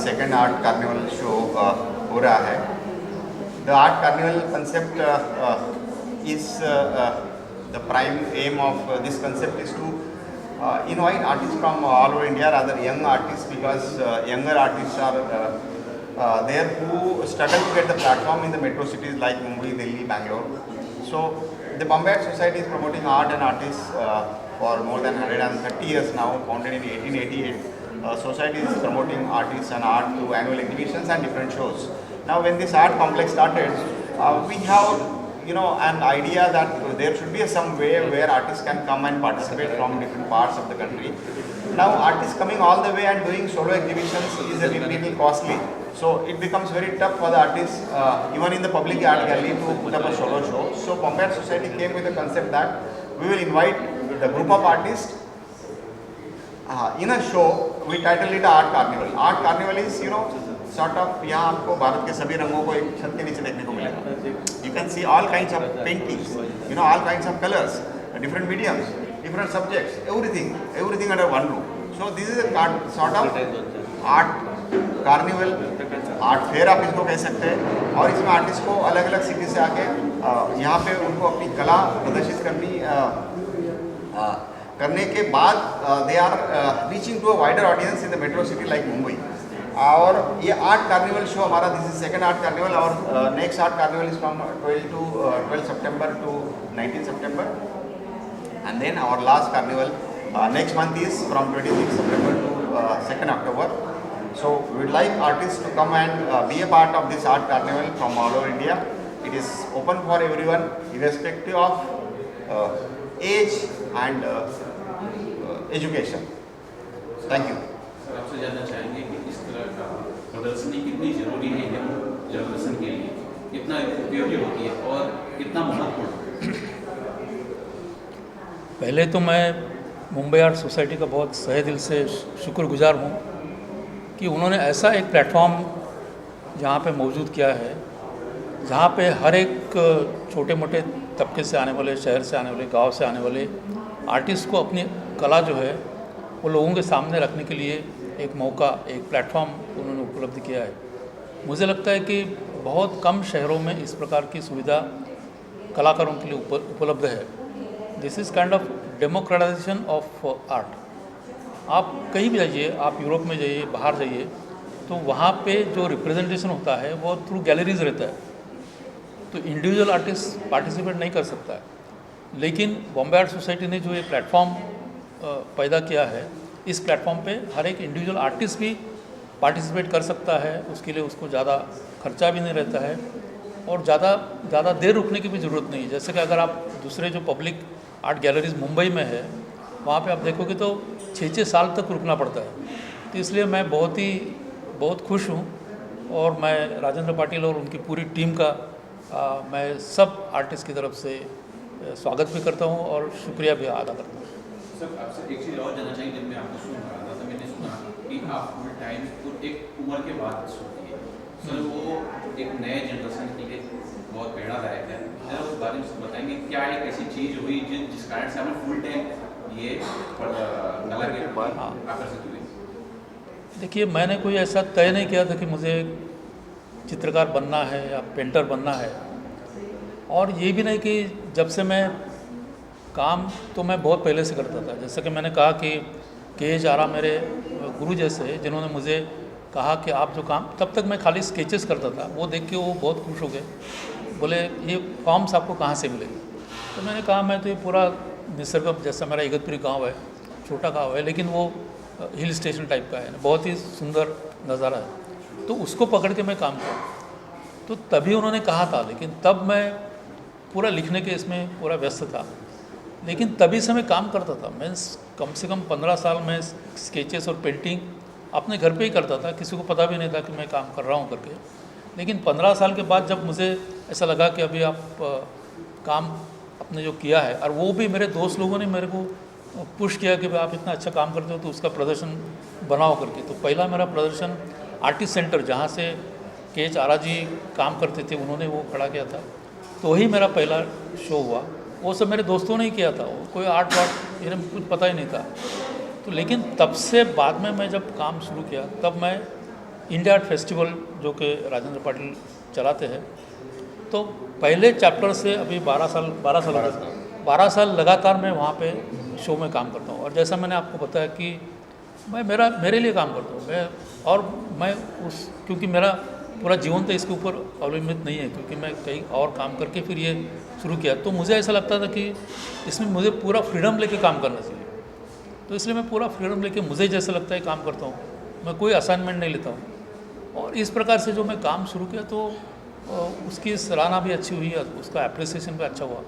Second art carnival show हो रहा है. The art carnival concept is the prime aim of this concept is to invite artists from all over India, rather young artists, because younger artists are there who struggle to get the platform in the metro cities like Mumbai, Delhi, Bangalore. So the Bombay Art Society is promoting art and artists for more than 130 years now, founded in 1888. Society is promoting artists and art through annual exhibitions and different shows. Now when this art complex started, we have an idea that there should be some way where artists can come and participate from different parts of the country. Now artists coming all the way and doing solo exhibitions is a little costly. So it becomes very tough for the artists, even in the public art gallery, to put up a solo show. So Bombay Art Society came with a concept that we will invite the group of artists in a show. We titled it Art Carnival. Art Carnival is sort of, यहाँ आपको भारत के सभी रंगों को एक छत के नीचे देखने को मिलेगा. You can see all kinds of paintings, all kinds of colors, different mediums, different subjects, everything under one roof. So this is a sort of art carnival, art fair आप इसको कह सकते हैं. और इसमें आर्टिस्ट को अलग अलग सिटी से आके यहाँ पे उनको अपनी कला प्रदर्शित करने के बाद they are reaching to a wider audience in the metro city like Mumbai. और ये आर्ट कार्निवल शो हमारा, this is second art carnival. और next art carnival is from 12 September to 19 September. And then our last carnival next month is from 26 September to 2nd October. So we would like artists to come and be a part of this art carnival from all over India. It is open for everyone, irrespective of age and education. Thank you. Sir आपसे जानना चाहेंगे कि इस तरह का प्रदर्शनी कितनी ज़रूरी है प्रदर्शन के लिए, कितना उपयोगी होती है और कितना महत्वपूर्ण. पहले तो मैं मुंबई आर्ट सोसाइटी का बहुत सहे दिल से शुक्रगुजार हूँ कि उन्होंने ऐसा एक प्लेटफॉर्म जहाँ पे मौजूद किया है, जहाँ पे हर एक छोटे मोटे तबके से आने वाले, शहर से आने वाले, गांव से आने वाले आर्टिस्ट को अपनी कला जो है वो लोगों के सामने रखने के लिए एक मौका, एक प्लेटफॉर्म उन्होंने उपलब्ध किया है. मुझे लगता है कि बहुत कम शहरों में इस प्रकार की सुविधा कलाकारों के लिए उपलब्ध है. This is kind of democratisation of art. आप कहीं भी जाइए, आप यूरोप में जाइए, बाहर जाइए, तो वहाँ पे जो रिप्रेजेंटेशन होता है वो थ्रू गैलरीज रहता है, तो इंडिविजुअल आर्टिस्ट पार्टिसिपेट नहीं कर सकता है. लेकिन बॉम्बे आर्ट सोसाइटी ने जो ये प्लेटफॉर्म पैदा किया है, इस प्लेटफॉर्म पे हर एक इंडिविजुअल आर्टिस्ट भी पार्टिसिपेट कर सकता है. उसके लिए उसको ज़्यादा खर्चा भी नहीं रहता है और ज़्यादा देर रुकने की भी ज़रूरत नहीं है. जैसे कि अगर आप दूसरे जो पब्लिक आर्ट गैलरीज मुंबई में है, वहाँ पे आप देखोगे तो 6 साल तक रुकना पड़ता है. तो इसलिए मैं बहुत खुश हूँ और मैं राजेंद्र पाटिल और उनकी पूरी टीम का मैं सब आर्टिस्ट की तरफ से स्वागत भी करता हूँ और शुक्रिया भी अदा करता हूँ. सर आपसे एक चीज़ और जानना चाहिए. जब मैं आपको सुन रहा था तो मैंने सुना कि आप फुल टाइम एक उम्र के बाद सुनती है. सर वो एक नए जनरेशन के लिए बहुत प्रेरणादायक है. जरा उस बारे में बताएंगे, क्या एक ऐसी चीज़ हुई जिस कारण से हमें फुल टाइम ये कला के बाद आकर्षित हुई. देखिए, मैंने कोई ऐसा तय नहीं किया था कि मुझे चित्रकार बनना है या पेंटर बनना है. और ये भी नहीं कि जब से मैं काम तो मैं बहुत पहले से करता था. जैसे कि मैंने कहा कि के आरा मेरे गुरु जैसे, जिन्होंने मुझे कहा कि आप जो काम, तब तक मैं खाली स्केचेस करता था, वो देख के वो बहुत खुश हो गए. बोले ये फॉर्म्स आपको कहाँ से मिले. तो मैंने कहा मैं तो ये पूरा निसर्ग, जैसा मेरा इगतपुरी गांव है, छोटा गांव है, लेकिन वो हिल स्टेशन टाइप का है, बहुत ही सुंदर नज़ारा है, तो उसको पकड़ के मैं काम किया. तो तभी उन्होंने कहा था, लेकिन तब मैं पूरा लिखने के इसमें पूरा व्यस्त था. लेकिन तभी से मैं काम करता था. मैं कम से कम 15 साल में स्केचेस और पेंटिंग अपने घर पे ही करता था. किसी को पता भी नहीं था कि मैं काम कर रहा हूँ करके. लेकिन 15 साल के बाद जब मुझे ऐसा लगा कि अभी आप काम अपने जो किया है, और वो भी मेरे दोस्त लोगों ने मेरे को पुश किया कि भाई आप इतना अच्छा काम करते हो तो उसका प्रदर्शन बनाओ करके. तो पहला मेरा प्रदर्शन आर्टिस्ट सेंटर, जहाँ से के आरा जी काम करते थे, उन्होंने वो खड़ा किया था. तो वही मेरा पहला शो हुआ. वो सब मेरे दोस्तों ने ही किया था, वो कोई आर्ट वार्ट इन्हें कुछ पता ही नहीं था. तो लेकिन तब से बाद में मैं जब काम शुरू किया, तब मैं इंडिया आर्ट फेस्टिवल जो कि राजेंद्र पाटिल चलाते हैं, तो पहले चैप्टर से अभी 12 साल लगातार मैं वहाँ पे शो में काम करता हूँ। और जैसा मैंने आपको बताया कि मेरे लिए काम करता हूँ मैं क्योंकि मेरा पूरा जीवन तो इसके ऊपर अवलंबित नहीं है, क्योंकि मैं कहीं और काम करके फिर ये शुरू किया, तो मुझे ऐसा लगता था कि इसमें मुझे पूरा फ्रीडम लेके काम करना चाहिए। तो इसलिए मैं पूरा फ्रीडम लेके मुझे जैसा लगता है काम करता हूँ, मैं कोई असाइनमेंट नहीं लेता हूँ। और इस प्रकार से जो मैं काम शुरू किया तो उसकी सराहना भी अच्छी हुई, उसका एप्रिसिएशन भी अच्छा हुआ।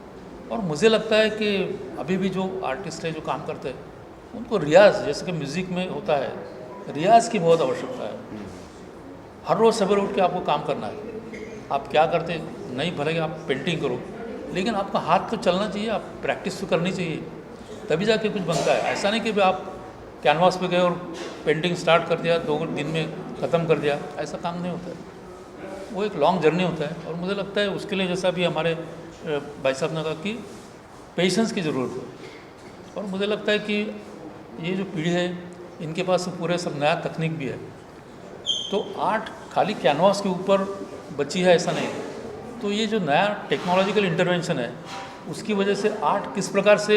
और मुझे लगता है कि अभी भी जो आर्टिस्ट है जो काम करते हैं उनको रियाज़, जैसे कि म्यूज़िक में होता है, रियाज़ की बहुत आवश्यकता है। हर रोज़ सवेरे उठ के आपको काम करना है। आप क्या करते नहीं, भले आप पेंटिंग करो, लेकिन आपका हाथ तो चलना चाहिए, आप प्रैक्टिस तो करनी चाहिए, तभी जाके कुछ बनता है। ऐसा नहीं कि भी आप कैनवास पे गए और पेंटिंग स्टार्ट कर दिया, 2 दिन में ख़त्म कर दिया, ऐसा काम नहीं होता है। वो एक लॉन्ग जर्नी होता है। और मुझे लगता है उसके लिए, जैसा भी हमारे भाई साहब ने कहा कि पेशेंस की ज़रूरत है। और मुझे लगता है कि ये जो पीढ़ी है इनके पास पूरे सब नया तकनीक भी है। तो आर्ट खाली कैनवास के ऊपर बची है ऐसा नहीं। तो ये जो नया टेक्नोलॉजिकल इंटरवेंशन है उसकी वजह से आर्ट किस प्रकार से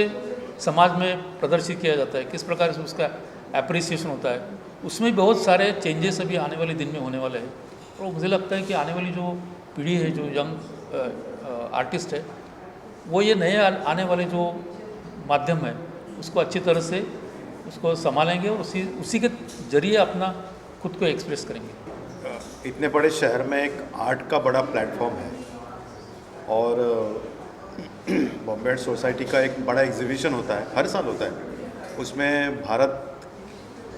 समाज में प्रदर्शित किया जाता है, किस प्रकार से उसका एप्रिसिएशन होता है, उसमें बहुत सारे चेंजेस अभी आने वाले दिन में होने वाले हैं। और मुझे लगता है कि आने वाली जो पीढ़ी है, जो यंग आर्टिस्ट है, वो ये नए आने वाले जो माध्यम है उसको अच्छी तरह से उसको संभालेंगे और उसी के जरिए अपना खुद को एक्सप्रेस करेंगे। इतने बड़े शहर में एक आर्ट का बड़ा प्लेटफॉर्म है और बॉम्बे आर्ट सोसाइटी का एक बड़ा एग्जीबिशन होता है, हर साल होता है। उसमें भारत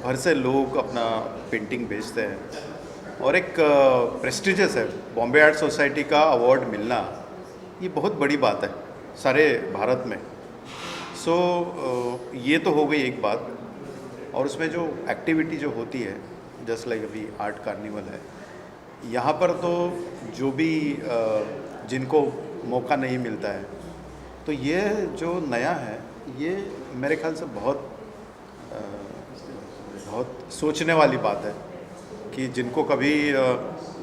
भर से लोग अपना पेंटिंग बेचते हैं और एक प्रेस्टिजियस है। बॉम्बे आर्ट सोसाइटी का अवार्ड मिलना ये बहुत बड़ी बात है सारे भारत में। सो ये तो हो गई एक बात। और उसमें जो एक्टिविटी जो होती है, जस्ट लाइक अभी आर्ट कार्निवल है, यहाँ पर तो जो भी जिनको मौका नहीं मिलता है, तो ये जो नया है ये मेरे ख्याल से बहुत सोचने वाली बात है कि जिनको कभी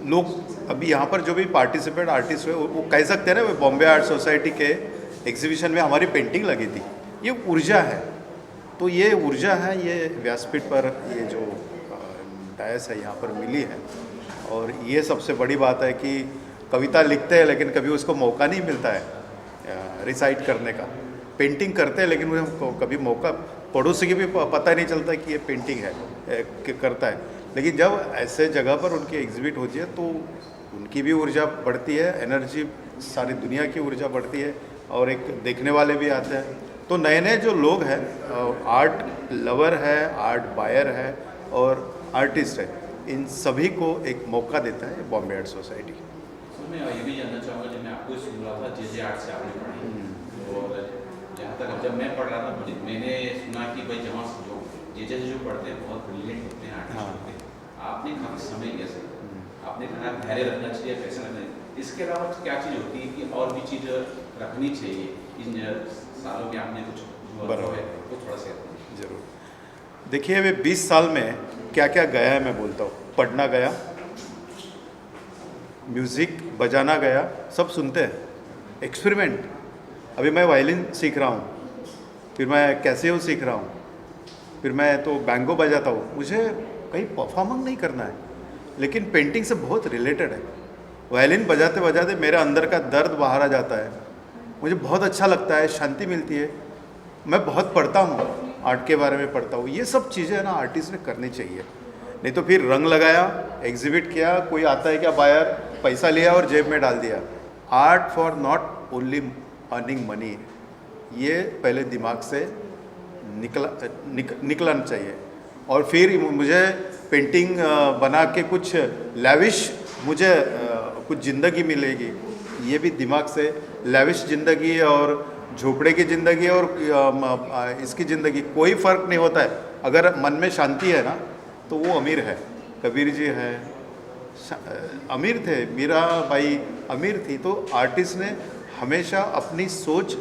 लोग अभी यहाँ पर जो भी पार्टिसिपेट आर्टिस्ट हुए वो कह सकते हैं ना, बॉम्बे आर्ट सोसाइटी के एग्जीबिशन में हमारी पेंटिंग लगी थी। ये ऊर्जा है, तो ये ऊर्जा है, ये व्यासपीठ पर ये जो डायस है यहाँ पर मिली है। और ये सबसे बड़ी बात है कि कविता लिखते हैं लेकिन कभी उसको मौका नहीं मिलता है रिसाइट करने का। पेंटिंग करते हैं लेकिन उन्हें कभी मौका, पड़ोसी की भी पता नहीं चलता कि ये पेंटिंग है करता है। लेकिन जब ऐसे जगह पर उनकी एग्जिबिट होती है तो उनकी भी ऊर्जा बढ़ती है, एनर्जी, सारी दुनिया की ऊर्जा बढ़ती है और एक देखने वाले भी आते हैं। तो नए नए जो लोग हैं, आर्ट लवर है, आर्ट बायर है और आर्टिस्ट है, इन सभी को एक मौका देता है बॉम्बे आर्ट सोसाइटी। तो मैं ये भी जानना चाहूँगा, जब मैं आपको सुन रहा था जे आर्ट से आपने पढ़ी, और जहाँ तक जब मैं पढ़ रहा था मैंने सुना कि भाई जहाँ से जो पढ़ते हैं बहुत ब्रिलियंट होते हैं, आर्टिस्ट होते हैं। आपने काफ़ी समय लिया सर, आपने कहा धैर्य रखना चाहिए, पैसा रखना चाहिए। इसके अलावा क्या चीज़ होती है कि और भी चीज़ रखनी चाहिए इन सालों में? आपने कुछ बराबर है वो थोड़ा सा जरूर देखिए। वे 20 साल में क्या क्या गया है मैं बोलता हूँ। पढ़ना गया, म्यूज़िक बजाना गया, सब सुनते हैं। एक्सपेरिमेंट, अभी मैं वायलिन सीख रहा हूँ, फिर मैं कैसियो सीख रहा हूँ, फिर मैं तो बैंगो बजाता हूँ। मुझे कहीं परफॉर्मिंग नहीं करना है, लेकिन पेंटिंग से बहुत रिलेटेड है। वायलिन बजाते बजाते मेरे अंदर का दर्द बाहर आ जाता है, मुझे बहुत अच्छा लगता है, शांति मिलती है। मैं बहुत पढ़ता हूँ, आर्ट के बारे में पढ़ता हूँ। ये सब चीज़ें ना आर्टिस्ट ने करनी चाहिए, नहीं तो फिर रंग लगाया, एग्जिबिट किया, कोई आता है क्या बायर, पैसा लिया और जेब में डाल दिया। Art for not only earning money, ये पहले दिमाग से निकलना चाहिए। और फिर मुझे पेंटिंग बना के कुछ लैविश, मुझे कुछ ज़िंदगी मिलेगी, ये भी दिमाग से। लैविश ज़िंदगी और झोपड़े की ज़िंदगी और इसकी ज़िंदगी कोई फ़र्क नहीं होता है। अगर मन में शांति है ना तो वो अमीर है। कबीर जी हैं, अमीर थे, मीराबाई अमीर थी। तो आर्टिस्ट ने हमेशा अपनी सोच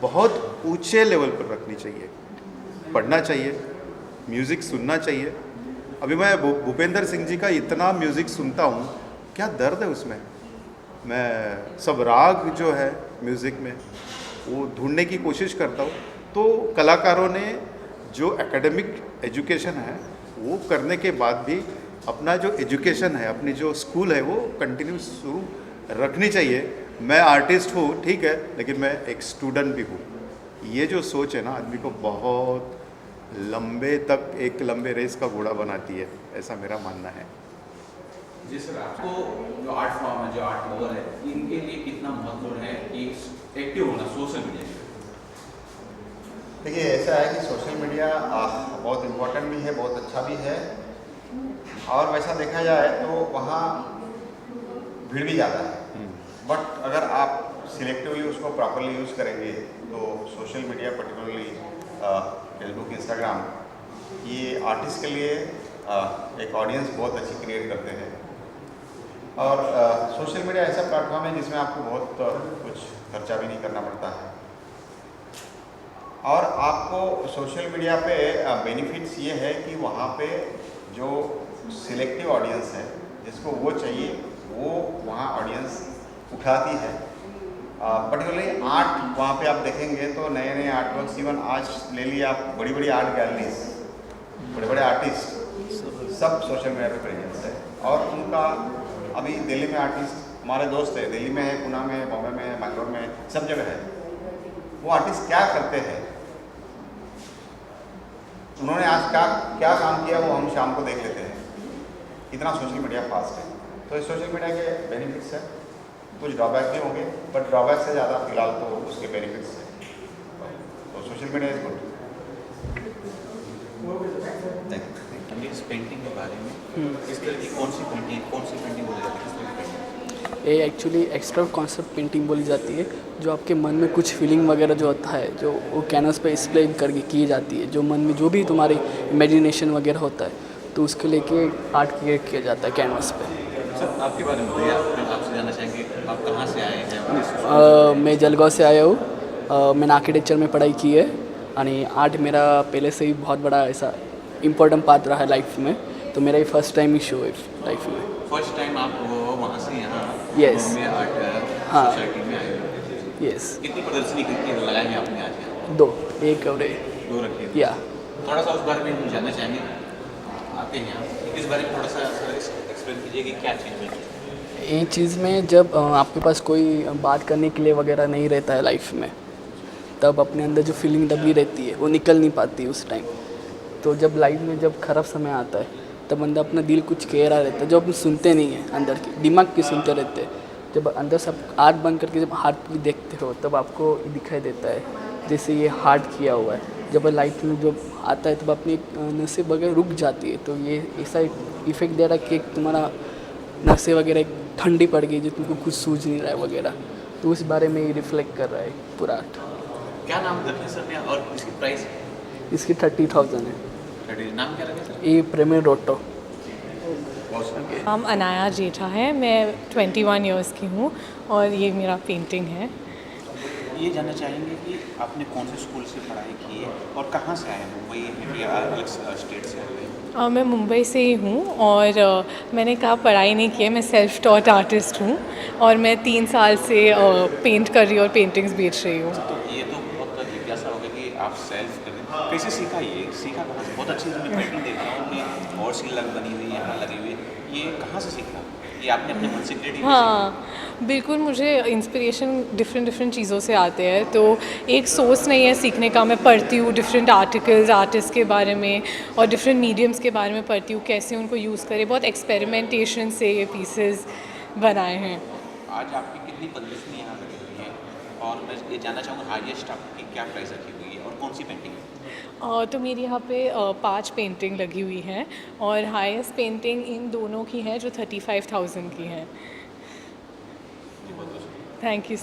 बहुत ऊंचे लेवल पर रखनी चाहिए। पढ़ना चाहिए, म्यूज़िक सुनना चाहिए, अभी मैं भूपेंद्र सिंह जी का इतना म्यूज़िक सुनता हूँ, क्या दर्द है उसमें। मैं सब राग जो है म्यूज़िक में वो ढूंढने की कोशिश करता हूँ। तो कलाकारों ने जो एकेडमिक एजुकेशन है वो करने के बाद भी अपना जो एजुकेशन है, अपनी जो स्कूल है वो कंटिन्यू शुरू रखनी चाहिए। मैं आर्टिस्ट हूँ ठीक है, लेकिन मैं एक स्टूडेंट भी हूँ। ये जो सोच है ना आदमी को बहुत लंबे तक एक लंबे रेस का घोड़ा बनाती है, ऐसा मेरा मानना है। जी सर, आपको जो आर्ट फॉर्म है, जो आर्ट लवर है, इनके लिए कितना महत्वपूर्ण है कि एक्टिव होना सोशल मीडिया में? देखिए ऐसा है कि सोशल मीडिया बहुत इम्पोर्टेंट भी है, बहुत अच्छा भी है, और वैसा देखा जाए तो वहाँ भीड़ भी ज़्यादा है। बट अगर आप सिलेक्टिवली उसको प्रॉपरली यूज़ करेंगे तो social media particularly Facebook, Instagram, ये आर्टिस्ट के लिए एक ऑडियंस बहुत अच्छी क्रिएट करते हैं। और सोशल मीडिया ऐसा प्लेटफॉर्म है जिसमें आपको बहुत कुछ खर्चा भी नहीं करना पड़ता है, और आपको सोशल मीडिया पे बेनिफिट्स ये है कि वहाँ पे जो सिलेक्टिव ऑडियंस है जिसको वो चाहिए वो वहाँ ऑडियंस उठाती है। पर्टिकुलरली आर्ट वहाँ पे आप देखेंगे तो नए नए आर्ट वर्क्स, इवन आज ले लिया आप बड़ी बड़ी आर्ट गैलरीज, बड़े बड़े आर्टिस्ट सब सोशल मीडिया पे प्रेजेंस है। और उनका अभी दिल्ली में आर्टिस्ट हमारे दोस्त है, दिल्ली में है, पुणे में है, बॉम्बे में है, बैंगलोर में है, सब जगह है। वो आर्टिस्ट क्या करते हैं, उन्होंने आज क्या काम किया, वो हम शाम को देख लेते हैं। इतना सोशल मीडिया फास्ट है। तो इस सोशल मीडिया के बेनिफिट्स हैं, कुछ ड्रॉबैक भी होंगे, बट ड्रॉबैक से ज़्यादा फिलहाल तो उसके बेनिफिट्स हैं। तो सोशल मीडिया इज गुड। इस पेंटिंग के बारे में किस तरह की कौन सी पेंटिंग बोली जाती है, किस तरह की पेंटिंग? ये एक्चुअली एक्स्ट्रा कॉन्सेप्ट पेंटिंग बोली जाती है, जो आपके मन में कुछ फीलिंग वगैरह जो होता है, जो वो कैनवस पे एक्सप्लेन करके की जाती है। जो मन में जो भी तुम्हारी इमेजिनेशन वगैरह होता है तो उसको लेके आर्ट क्रिएट किया जाता है कैनवस पे। सर आपके बारे में बताइए, आपसे जानना चाहेंगे आप कहाँ से आए हैं? मैं जलगांव से आया हूँ। मैंने आर्किटेक्चर में पढ़ाई की है, यानी आर्ट मेरा पहले से ही बहुत बड़ा ऐसा इम्पोर्टेंट पार्ट रहा है लाइफ में। तो मेरा ये फर्स्ट टाइम ही शो है लाइफ में। फर्स्ट टाइम आप वहाँ से यहाँ Yes. बॉम्बे आर्ट हाँ। सोसाइटी में आए हो? यस, कितनी प्रदर्शनी कितनी लगाई है आपने आज यहाँ? 2 एक और दो रखी है। या थोड़ा सा उस बारे में हम जानना चाहेंगे, आते हैं यहाँ, इस बारे में थोड़ा सा एक्सप्लेन कीजिए कि क्या चीज़ है। ये चीज़ में जब आपके पास कोई बात करने के लिए वगैरह नहीं रहता है लाइफ में, तब अपने अंदर जो फीलिंग दबी रहती है वो निकल नहीं पाती उस टाइम। तो जब लाइफ में जब खराब समय आता है तब अंदर अपना दिल कुछ कह रहा रहता है, जो अपन सुनते नहीं है, अंदर की दिमाग की सुनते रहते हैं। जब अंदर सब आँख बंद करके जब हार्ट भी देखते हो तब आपको दिखाई देता है जैसे ये हार्ट किया हुआ है। जब लाइफ में जब आता है तब अपनी नसें वगैरह रुक जाती है। तो ये ऐसा इफेक्ट दे रहा है कि तुम्हारा नसें वगैरह ठंडी पड़ गई, जो तुमको कुछ सूझ नहीं रहा है वगैरह। तो उस बारे में ये रिफ्लेक्ट कर रहा है पूरा आर्ट। क्या नाम रखे सर ने और इसकी प्राइस? इसकी 30,000 है। नाम क्या रखे सर? ये प्रेमी रोटो। नाम अनाया जेठा है, मैं 21 इयर्स की हूँ और ये मेरा पेंटिंग है। ये जानना चाहेंगे कि आपने कौन से स्कूल से पढ़ाई की है और कहाँ से आए हैं? मुंबई है या अलग स्टेट से आए हैं? मैं मुंबई से ही हूँ और मैंने कहा पढ़ाई नहीं की है, मैं सेल्फ टॉट आर्टिस्ट हूँ और मैं 3 साल से पेंट कर रही हूँ और पेंटिंग्स बेच रही हूँ। तो ये तो बहुत जिज्ञासा होगा कि आप सेल्फ कर रहे हैं, कैसे सीखा? ये सीखा कहाँ से? बहुत अच्छी मैं पेंटिंग देख रहा हूँ कि और सी लग बनी हुई है, यहाँ लगी हुई है, ये कहाँ से सीखा? ये आपने अपने मन से क्रिएटिव? हाँ बिल्कुल, मुझे इंस्पिरेशन डिफरेंट चीज़ों से आते हैं, तो एक सोर्स नहीं है सीखने का। मैं पढ़ती हूँ डिफरेंट आर्टिकल्स आर्टिस्ट के बारे में और डिफरेंट मीडियम्स के बारे में पढ़ती हूँ, कैसे उनको यूज़ करें। बहुत एक्सपेरिमेंटेशन से ये पीसेस बनाए हैं। आज आपकी कितनी प्रदर्शनी यहाँ लगी हुई है और मैं ये जानना चाहूँगा हाईएस्ट आपकी क्या प्राइस रखी हुई है और कौन सी पेंटिंग है? तो मेरी यहाँ पे 5 पेंटिंग लगी हुई हैं और हाईएस्ट पेंटिंग इन दोनों की है जो 35,000 की है। Thank you.